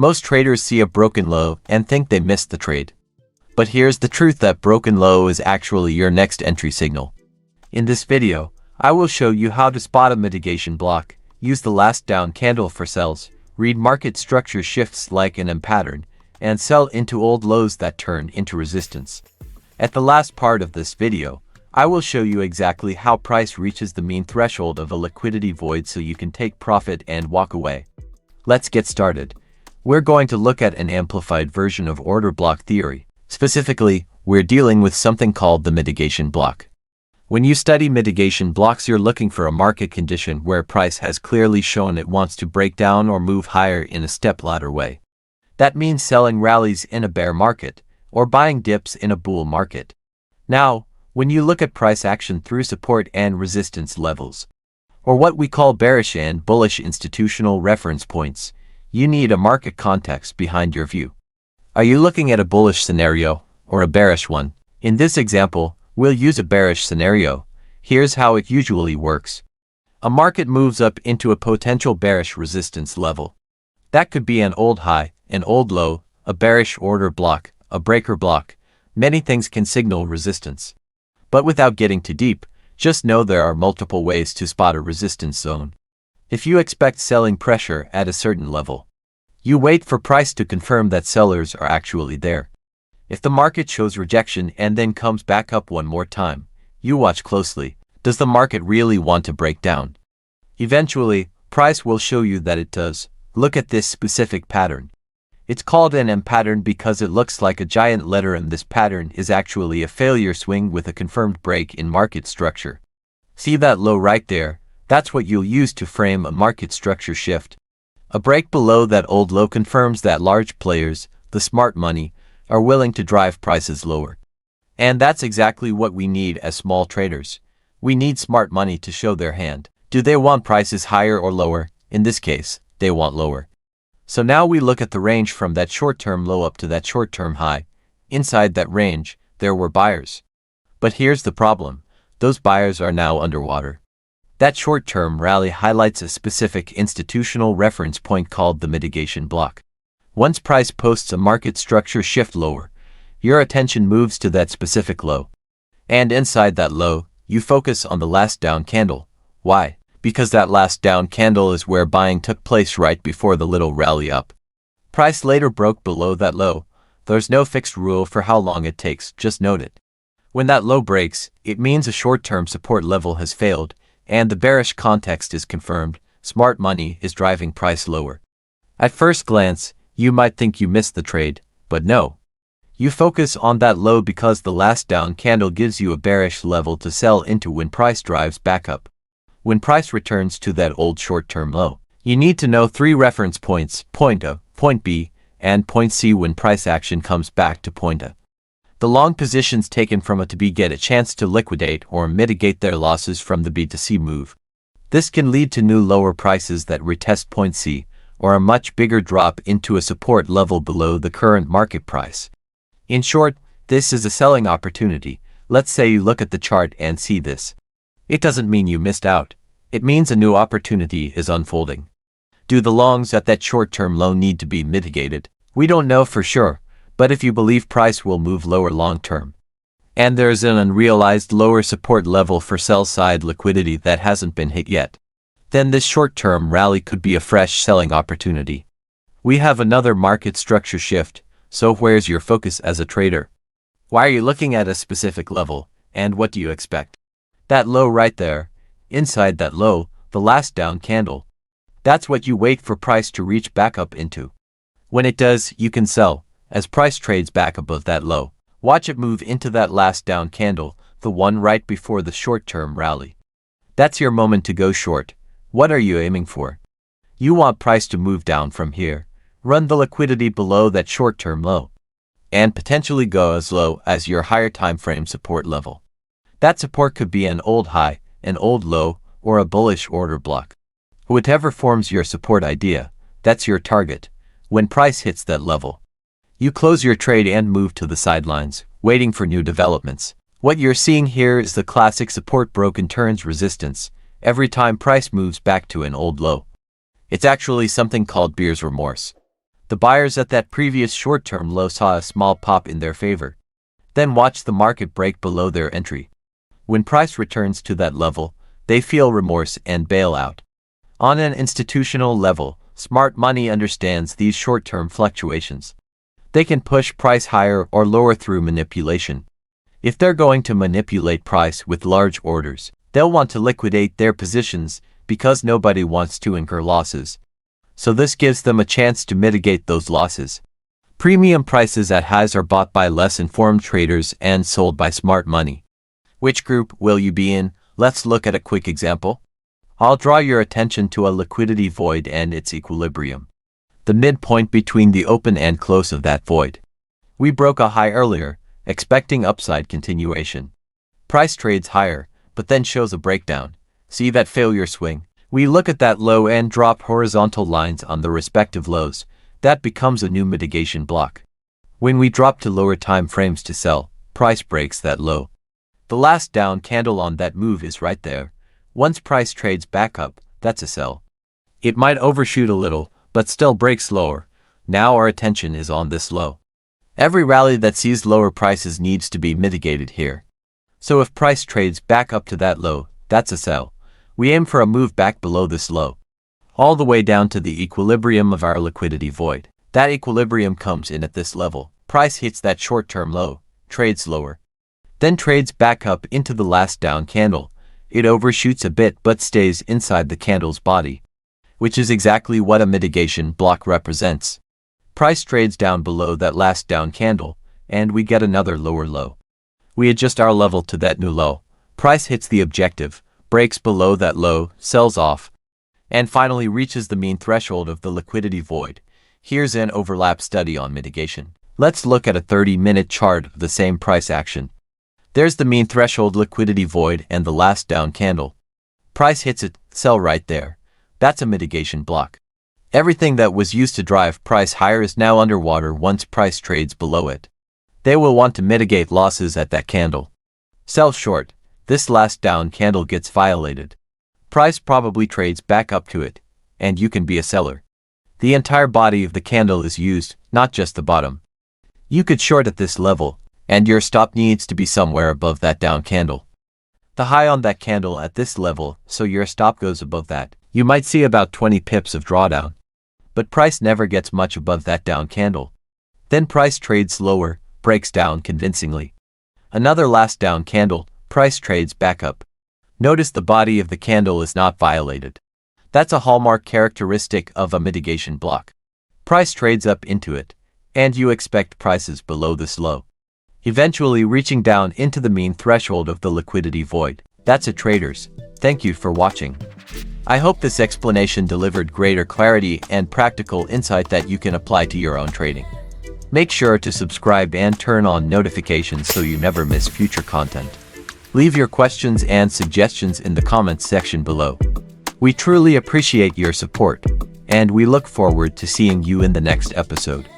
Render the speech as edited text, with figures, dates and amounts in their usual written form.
Most traders see a broken low and think they missed the trade. But here's the truth, that broken low is actually your next entry signal. In this video, I will show you how to spot a mitigation block, use the last down candle for sells, read market structure shifts like an M pattern, and sell into old lows that turn into resistance. At the last part of this video, I will show you exactly how price reaches the mean threshold of a liquidity void so you can take profit and walk away. Let's get started. We're going to look at an amplified version of order block theory. Specifically, we're dealing with something called the mitigation block. When you study mitigation blocks, you're looking for a market condition where price has clearly shown it wants to break down or move higher in a step-ladder way. That means selling rallies in a bear market, or buying dips in a bull market. Now, when you look at price action through support and resistance levels, or what we call bearish and bullish institutional reference points, you need a market context behind your view. Are you looking at a bullish scenario or a bearish one? In this example, we'll use a bearish scenario. Here's how it usually works. A market moves up into a potential bearish resistance level. That could be an old high, an old low, a bearish order block, a breaker block. Many things can signal resistance. But without getting too deep, just know there are multiple ways to spot a resistance zone. If you expect selling pressure at a certain level, you wait for price to confirm that sellers are actually there. If the market shows rejection and then comes back up one more time, you watch closely. Does the market really want to break down? Eventually, price will show you that it does. Look at this specific pattern. It's called an M pattern because it looks like a giant letter M. This pattern is actually a failure swing with a confirmed break in market structure. See that low right there? That's what you'll use to frame a market structure shift. A break below that old low confirms that large players, the smart money, are willing to drive prices lower. And that's exactly what we need as small traders. We need smart money to show their hand. Do they want prices higher or lower? In this case, they want lower. So now we look at the range from that short-term low up to that short-term high. Inside that range, there were buyers. But here's the problem. Those buyers are now underwater. That short-term rally highlights a specific institutional reference point called the mitigation block. Once price posts a market structure shift lower, your attention moves to that specific low. And inside that low, you focus on the last down candle. Why? Because that last down candle is where buying took place right before the little rally up. Price later broke below that low. There's no fixed rule for how long it takes, just note it. When that low breaks, it means a short-term support level has failed, and the bearish context is confirmed. Smart money is driving price lower. At first glance, you might think you missed the trade, but no. You focus on that low because the last down candle gives you a bearish level to sell into when price drives back up. When price returns to that old short-term low, you need to know three reference points, point A, point B, and point C when price action comes back to point A. The long positions taken from A to B get a chance to liquidate or mitigate their losses from the B to C move. This can lead to new lower prices that retest point C, or a much bigger drop into a support level below the current market price. In short, this is a selling opportunity. Let's say you look at the chart and see this. It doesn't mean you missed out. It means a new opportunity is unfolding. Do the longs at that short-term low need to be mitigated? We don't know for sure. But if you believe price will move lower long-term, and there's an unrealized lower support level for sell-side liquidity that hasn't been hit yet, then this short-term rally could be a fresh selling opportunity. We have another market structure shift, so where's your focus as a trader? Why are you looking at a specific level, and what do you expect? That low right there, inside that low, the last down candle. That's what you wait for price to reach back up into. When it does, you can sell. As price trades back above that low, watch it move into that last down candle, the one right before the short-term rally. That's your moment to go short. What are you aiming for? You want price to move down from here, run the liquidity below that short-term low, and potentially go as low as your higher time frame support level. That support could be an old high, an old low, or a bullish order block. Whatever forms your support idea, that's your target. When price hits that level, you close your trade and move to the sidelines, waiting for new developments. What you're seeing here is the classic support broken turns resistance, every time price moves back to an old low. It's actually something called bear's remorse. The buyers at that previous short-term low saw a small pop in their favor. Then watch the market break below their entry. When price returns to that level, they feel remorse and bail out. On an institutional level, smart money understands these short-term fluctuations. They can push price higher or lower through manipulation. If they're going to manipulate price with large orders, they'll want to liquidate their positions because nobody wants to incur losses. So this gives them a chance to mitigate those losses. Premium prices at highs are bought by less informed traders and sold by smart money. Which group will you be in? Let's look at a quick example. I'll draw your attention to a liquidity void and its equilibrium. The midpoint between the open and close of that void. We broke a high earlier, expecting upside continuation. Price trades higher, but then shows a breakdown. See that failure swing? We look at that low and drop horizontal lines on the respective lows. That becomes a new mitigation block. When we drop to lower time frames to sell, price breaks that low. The last down candle on that move is right there. Once price trades back up, that's a sell. It might overshoot a little, but still breaks lower. Now our attention is on this low. Every rally that sees lower prices needs to be mitigated here. So if price trades back up to that low, that's a sell. We aim for a move back below this low, all the way down to the equilibrium of our liquidity void. That equilibrium comes in at this level. Price hits that short-term low, trades lower, then trades back up into the last down candle. It overshoots a bit but stays inside the candle's body, which is exactly what a mitigation block represents. Price trades down below that last down candle, and we get another lower low. We adjust our level to that new low. Price hits the objective, breaks below that low, sells off, and finally reaches the mean threshold of the liquidity void. Here's an overlap study on mitigation. Let's look at a 30-minute chart of the same price action. There's the mean threshold liquidity void and the last down candle. Price hits it, sell right there. That's a mitigation block. Everything that was used to drive price higher is now underwater once price trades below it. They will want to mitigate losses at that candle. Sell short. This last down candle gets violated. Price probably trades back up to it, and you can be a seller. The entire body of the candle is used, not just the bottom. You could short at this level, and your stop needs to be somewhere above that down candle. The high on that candle at this level, so your stop goes above that. You might see about 20 pips of drawdown. But price never gets much above that down candle. Then price trades lower, breaks down convincingly. Another last down candle, price trades back up. Notice the body of the candle is not violated. That's a hallmark characteristic of a mitigation block. Price trades up into it, and you expect prices below this low, eventually reaching down into the mean threshold of the liquidity void. That's it, traders. Thank you for watching. I hope this explanation delivered greater clarity and practical insight that you can apply to your own trading. Make sure to subscribe and turn on notifications so you never miss future content. Leave your questions and suggestions in the comments section below. We truly appreciate your support, and we look forward to seeing you in the next episode.